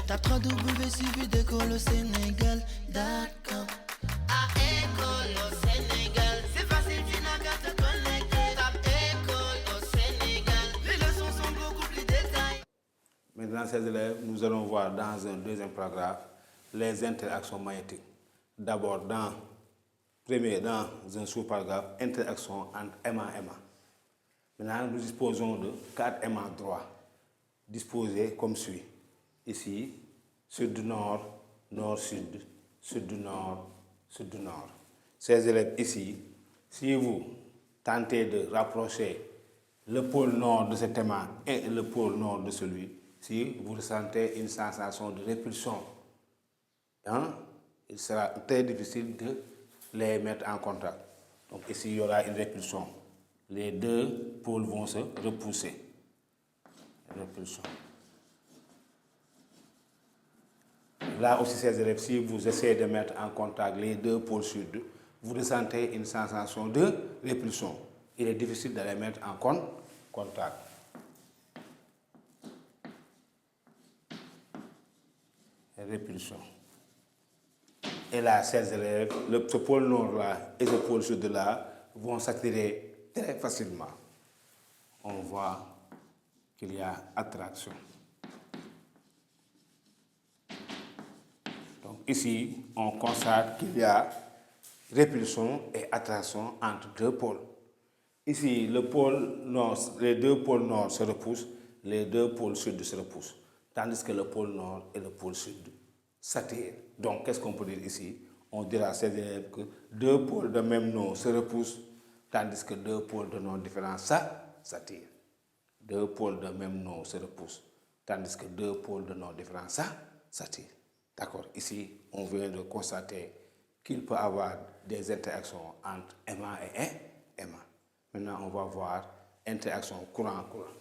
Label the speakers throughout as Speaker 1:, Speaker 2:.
Speaker 1: Tape www.d'école au Sénégal.com. À école au Sénégal, c'est facile, tu n'as qu'à te connecter. Tape école au Sénégal, les leçons sont beaucoup plus détaillées.
Speaker 2: Maintenant, ces élèves, nous allons voir dans un deuxième paragraphe les interactions magnétiques. D'abord, dans un sous-paragraphe, interaction entre aimant et aimant. Maintenant, nous disposons de 4 aimants droits, disposés comme suit. Ici, sud-nord, nord-sud, sud-nord, sud-nord. Ces élèves ici, si vous tentez de rapprocher le pôle nord de cet aimant et le pôle nord de celui-ci, vous ressentez une sensation de répulsion. Il sera très difficile de les mettre en contact. Donc ici, il y aura une répulsion. Les deux pôles vont se repousser. Répulsion. Là aussi, ces élèves, si vous essayez de mettre en contact les deux pôles sud, vous ressentez une sensation de répulsion. Il est difficile de les mettre en contact. Répulsion. Et là, ces élèves, ce pôle nord-là et ce pôle sud-là vont s'attirer très facilement. On voit qu'il y a attraction. Donc ici, on constate qu'il y a répulsion et attraction entre deux pôles. Ici, le pôle nord, les deux pôles nord se repoussent, les deux pôles sud se repoussent, tandis que le pôle nord et le pôle sud s'attirent. Donc, qu'est-ce qu'on peut dire ici? On dira à ces élèves que deux pôles de même nom se repoussent, tandis que deux pôles de nom différents s'attirent. Deux pôles de même nom se repoussent, tandis que deux pôles de nom différents s'attirent. D'accord? Ici, on vient de constater qu'il peut y avoir des interactions entre aimant et aimant. Maintenant, on va voir interaction courant-courant.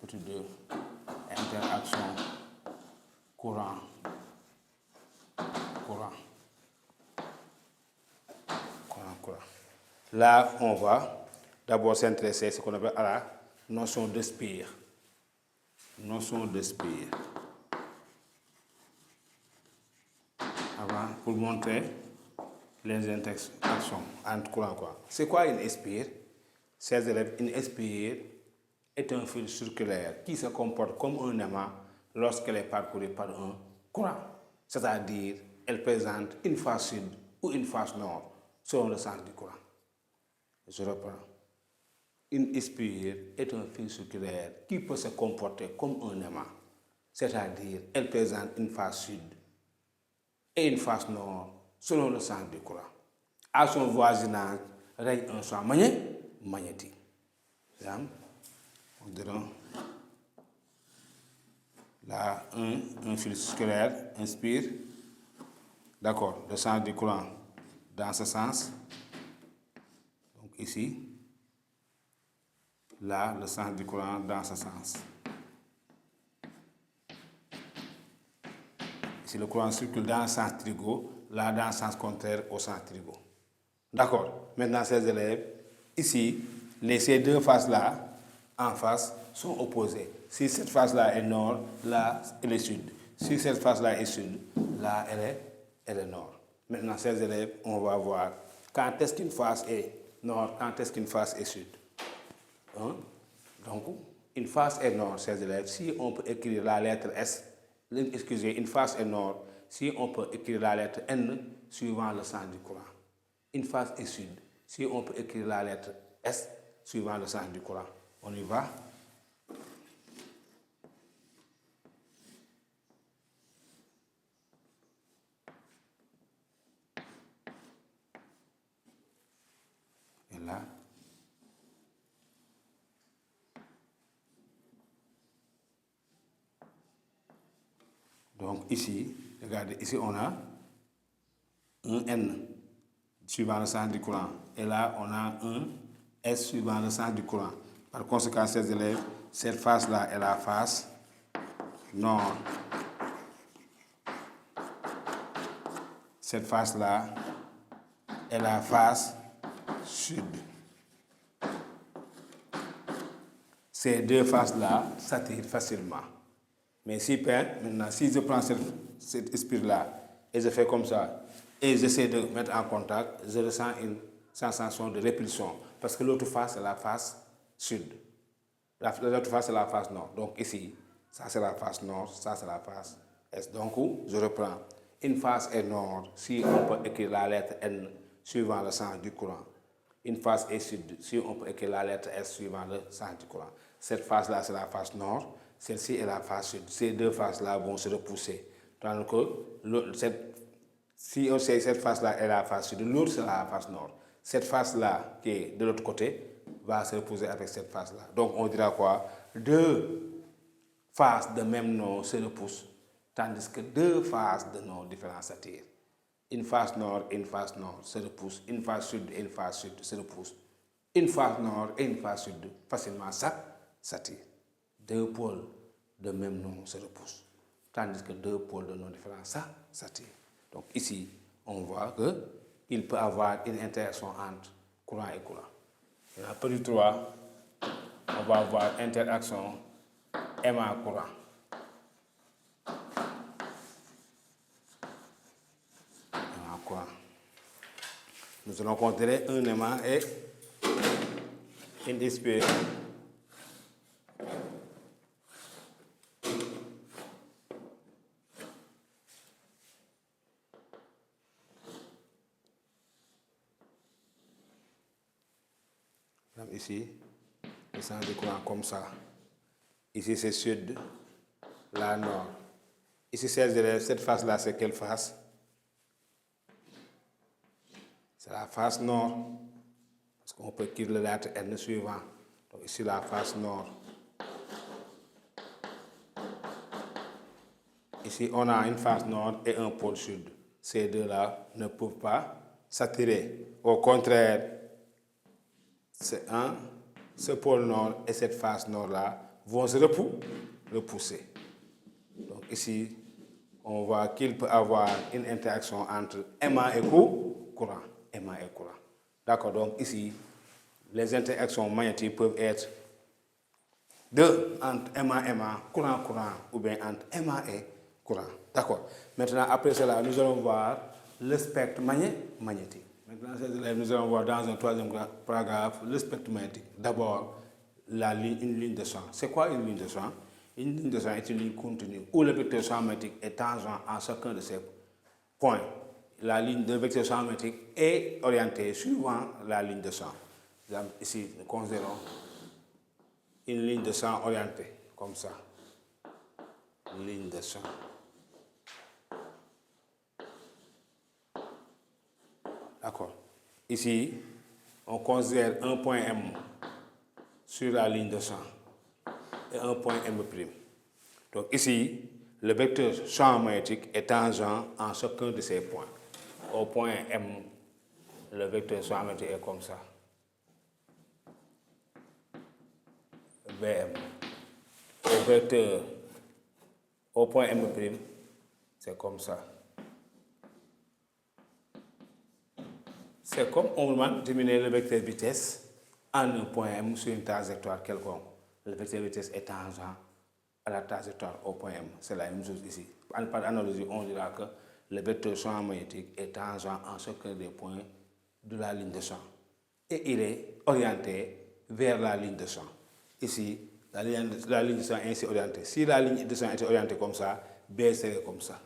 Speaker 2: Petit 2, interaction courant-courant. Là, on va d'abord s'intéresser à ce qu'on appelle à la notion de spire. Notion de spire. Avant, pour montrer les interactions entre courant. C'est quoi une spire? Ces élèves, une spire est un fil circulaire qui se comporte comme un aimant lorsqu'elle est parcourue par un courant. C'est-à-dire, elle présente une face sud ou une face nord selon le sens du courant. Je reprends. Une spire est un fil circulaire qui peut se comporter comme un aimant. C'est-à-dire, elle présente une face sud et une face nord selon le sens du courant. À son voisinage règne un champ magnétique. On dirait là un fil circulaire inspire. D'accord, le sens du courant dans ce sens. Donc ici, là, le sens du courant dans ce sens. Ici, le courant circule dans le sens trigo, là, dans le sens contraire au sens trigo. D'accord. Maintenant, ces élèves, ici, ces deux faces-là, en face, sont opposées. Si cette face-là est nord, là, elle est sud. Si cette face-là est sud, là, elle est nord. Maintenant, ces élèves, on va voir quand est-ce qu'une face est nord, quand est-ce qu'une face est sud. Donc, une face est nord, ces élèves. Si on peut écrire la lettre S, excusez, une face est nord, si on peut écrire la lettre N suivant le sens du courant. Une face est sud, si on peut écrire la lettre S suivant le sens du courant. On y va. Et là. Donc ici, regardez, ici on a un N suivant le sens du courant. Et là, on a un S suivant le sens du courant. Par conséquent, ces élèves, cette face-là est la face nord. Cette face-là est la face sud. Ces deux faces-là s'attirent facilement. Mais si maintenant, si je prends cet esprit-là et je fais comme ça, et j'essaie de mettre en contact, je ressens une sensation de répulsion. Parce que l'autre face, c'est la face sud. L'autre face, c'est la face nord. Donc ici, ça c'est la face nord, ça c'est la face est. Donc, je reprends. Une face est nord, si on peut écrire la lettre N suivant le sens du courant. Une face est sud, si on peut écrire la lettre S suivant le sens du courant. Cette face-là, c'est la face nord, celle-ci est la face sud. Ces deux faces-là vont se repousser. Tandis que si on sait cette face-là est la face sud, l'autre c'est la face nord. Cette face-là, qui est de l'autre côté, va se reposer avec cette face-là. Donc on dira quoi? Deux faces de même nom se repoussent, tandis que deux faces de noms différents s'attirent. Une face nord et une face nord se repoussent. Une face sud et une face sud se repoussent. Une face nord et une face sud facilement s'attirent. Deux pôles de même nom se repoussent, tandis que deux pôles de noms différents s'attirent. Donc ici, on voit qu'il peut y avoir une interaction entre courant et courant. Dans la petit 3, on va avoir interaction aimant-courant. Aimant-courant. Nous allons considérer un aimant et une espèce. Ici, le sens du courant comme ça. Ici, c'est sud, là, nord. Ici, cette face-là, c'est quelle face? C'est la face nord. Parce qu'on peut écrire la lettre N suivant. Donc, ici, la face nord. Ici, on a une face nord et un pôle sud. Ces deux-là ne peuvent pas s'attirer. Au contraire, ce pôle nord et cette face nord-là vont se repousser. Donc ici, on voit qu'il peut y avoir une interaction entre aimant et courant. Aimant et courant. D'accord, donc ici, les interactions magnétiques peuvent être entre aimant, courant, ou bien entre aimant et courant. D'accord. Maintenant, après cela, nous allons voir le spectre magnétique. Maintenant, nous allons voir dans un troisième paragraphe le spectre magnétique. D'abord, une ligne de champ. C'est quoi une ligne de champ? Une ligne de champ est une ligne continue où le vecteur champ magnétique est tangent à chacun de ces points. La ligne de vecteur champ magnétique est orientée suivant la ligne de champ. Ici, nous considérons une ligne de champ orientée, comme ça. Une ligne de champ. D'accord. Ici, on considère un point M sur la ligne de champ et un point M'. Donc ici, le vecteur champ magnétique est tangent en chacun de ces points. Au point M, le vecteur champ magnétique est comme ça. VM. Au point M', c'est comme ça. C'est comme on va diminuer le vecteur vitesse en un point M sur une trajectoire quelconque. Le vecteur vitesse est tangent à la trajectoire au point M. C'est la même chose ici. Par analogie, on dira que le vecteur champ magnétique est tangent en chacun des points de la ligne de champ. Et il est orienté vers la ligne de champ. Ici, la ligne de champ est ainsi orientée. Si la ligne de champ était orientée comme ça, B serait comme ça.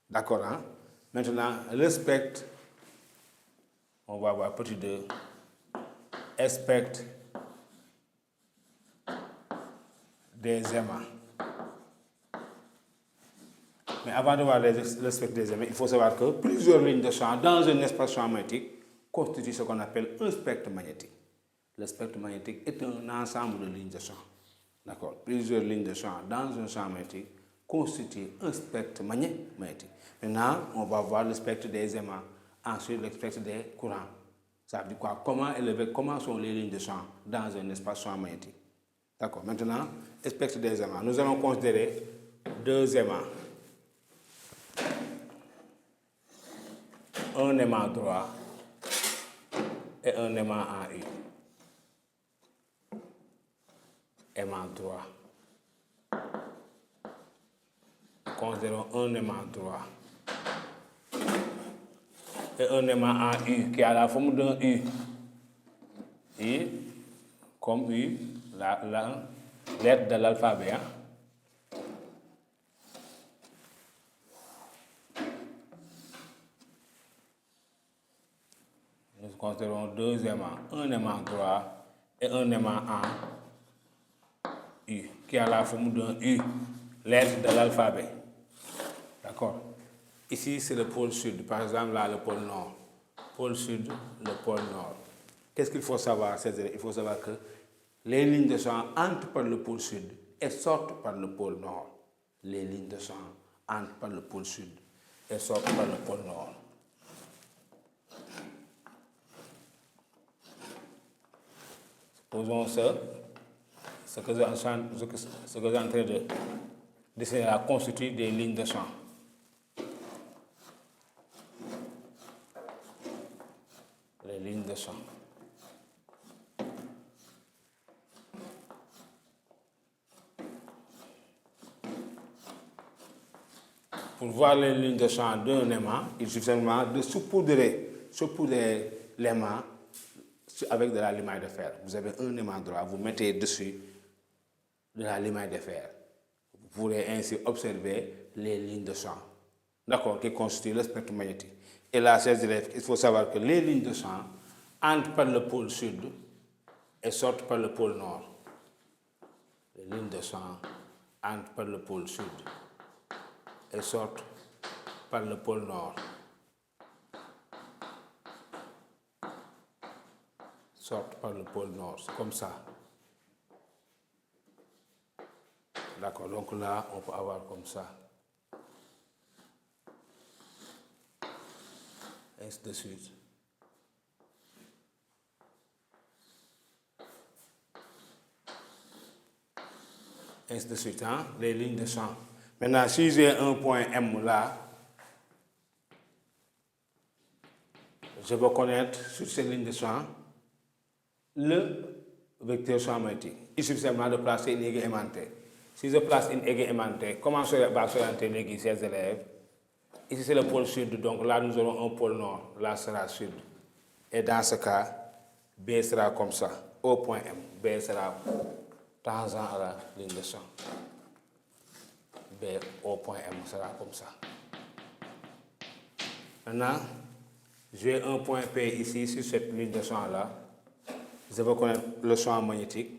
Speaker 2: D'accord, hein? Maintenant, le spectre, on va voir petit 2, spectre des aimants. Mais avant de voir le spectre des aimants, il faut savoir que plusieurs lignes de champ dans un espace champ magnétique constituent ce qu'on appelle un spectre magnétique. Le spectre magnétique est un ensemble de lignes de champ. D'accord? Plusieurs lignes de champ dans un champ magnétique constituent un spectre magnétique. Maintenant, on va voir le spectre des aimants. Ensuite, le spectre des courants. Ça veut dire quoi? Comment sont les lignes de champ dans un espace champ magnétique? D'accord. Maintenant, le spectre des aimants. Nous allons considérer deux aimants. Un aimant droit et un aimant en U. Aimant droit considérons un aimant droit et un aimant en U qui a la forme d'un U. U comme U, la lettre de l'alphabet. Hein? Nous considérons deux aimants, un aimant droit et un aimant en U, qui a la forme d'un U, lettre de l'alphabet. D'accord? Ici, c'est le pôle sud. Par exemple, là, le pôle nord. Pôle sud, le pôle nord. Qu'est-ce qu'il faut savoir, ces élèves? Il faut savoir que les lignes de champ entrent par le pôle sud et sortent par le pôle nord. Les lignes de champ entrent par le pôle sud et sortent par le pôle nord. Supposons ce que j'ai en train de dessiner là constitue des lignes de champ. Les lignes de champ. Pour voir les lignes de champ d'un aimant, il suffit simplement de saupoudrer l'aimant avec de la limaille de fer. Vous avez un aimant droit, vous mettez dessus de la limaille de fer. Vous pourrez ainsi observer les lignes de champ, d'accord, qui constituent le spectre magnétique. Et là, chers élèves, il faut savoir que les lignes de champ entrent par le pôle sud et sortent par le pôle nord. Les lignes de champ entrent par le pôle sud et sortent par le pôle nord. Sortent par le pôle nord, c'est comme ça. D'accord, donc là, on peut avoir comme ça. Ainsi de suite. Ainsi de suite, hein, les lignes de champ. Maintenant, si j'ai un point M là, je vais connaître sur ces lignes de champ le vecteur champ magnétique. Il suffit simplement de placer une aiguille aimantée. Si je place une aiguille aimantée, comment va s'orienter l'aiguille, chers élèves? Ici, c'est le pôle sud, donc là, nous aurons un pôle nord. Là, sera sud. Et dans ce cas, B sera comme ça, au point M. B sera tangent à la ligne de champ. B au point M sera comme ça. Maintenant, j'ai un point P ici, sur cette ligne de champ-là. Je vais connaître le champ magnétique,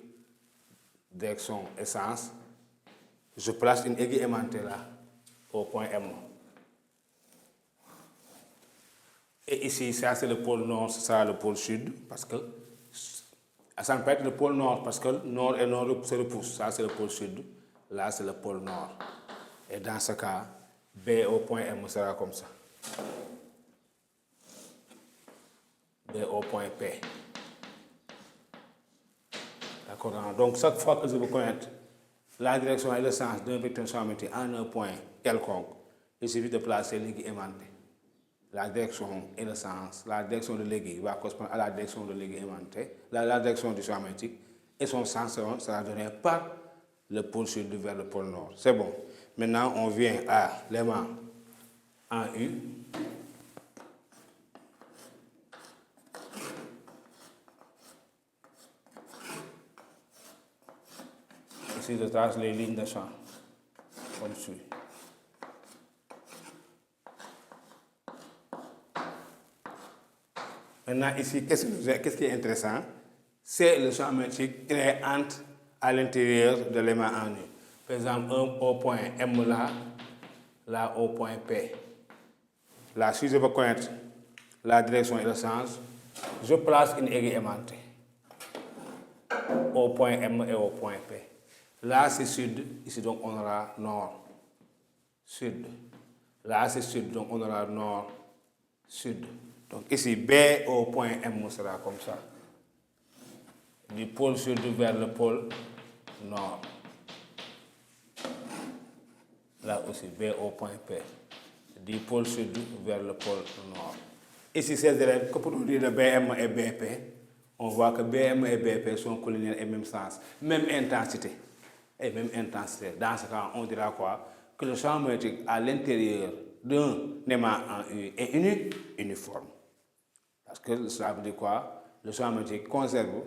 Speaker 2: direction essence. Je place une aiguille aimantée là, au point M. Et ici, ça c'est le pôle nord, ça sera le pôle sud, parce que ça ne peut être le pôle nord, parce que nord et nord se repoussent. Ça c'est le pôle sud, là c'est le pôle nord. Et dans ce cas, B au point M sera comme ça. B au point P. D'accord? Donc chaque fois que je veux connaître la direction et le sens d'un vecteur champ magnétique en un point quelconque, il suffit de placer l'aiguille aimantée. La direction et le sens, la direction de l'aiguille va correspondre à la direction de l'aiguille aimantée, la direction du champ magnétique, et son sens sera donné par le pôle sud vers le pôle nord. C'est bon. Maintenant, on vient à l'aimant en U. Ici, je trace les lignes de champ, comme suit. Maintenant, ici, qu'est-ce qui est intéressant? C'est le champ magnétique créé à l'intérieur de l'aimant en U. Par exemple, au point M là au point P. Là, si je veux connaître la direction et le sens, je place une aiguille aimantée au point M et au point P. Là, c'est sud, ici donc on aura nord, sud. Là, c'est sud, donc on aura nord, sud. Donc ici, B au point M sera comme ça. Du pôle sud vers le pôle nord. Là aussi, B au point P. Du pôle sud vers le pôle nord. Ici, ces élèves, que pour dire de BM et BP, on voit que BM et BP sont collinaires et même sens, même intensité. Et même intensité. Dans ce cas, on dira quoi? que le champ magnétique à l'intérieur d'un aimant en U est uniforme. Parce que cela veut dire quoi? Le champ magnétique conserve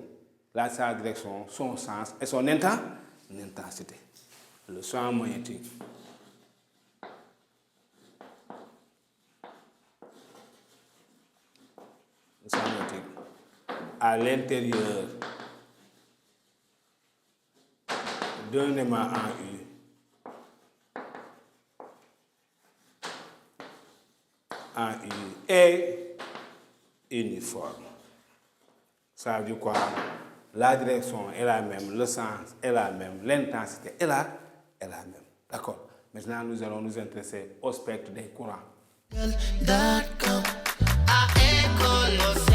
Speaker 2: sa direction, son sens et son intensité. Le champ magnétique à l'intérieur d'un aimant en U est uniforme. Ça veut dire quoi? La direction est la même, le sens est la même, l'intensité est la même. D'accord? Maintenant, nous allons nous intéresser au spectre des courants.
Speaker 1: À École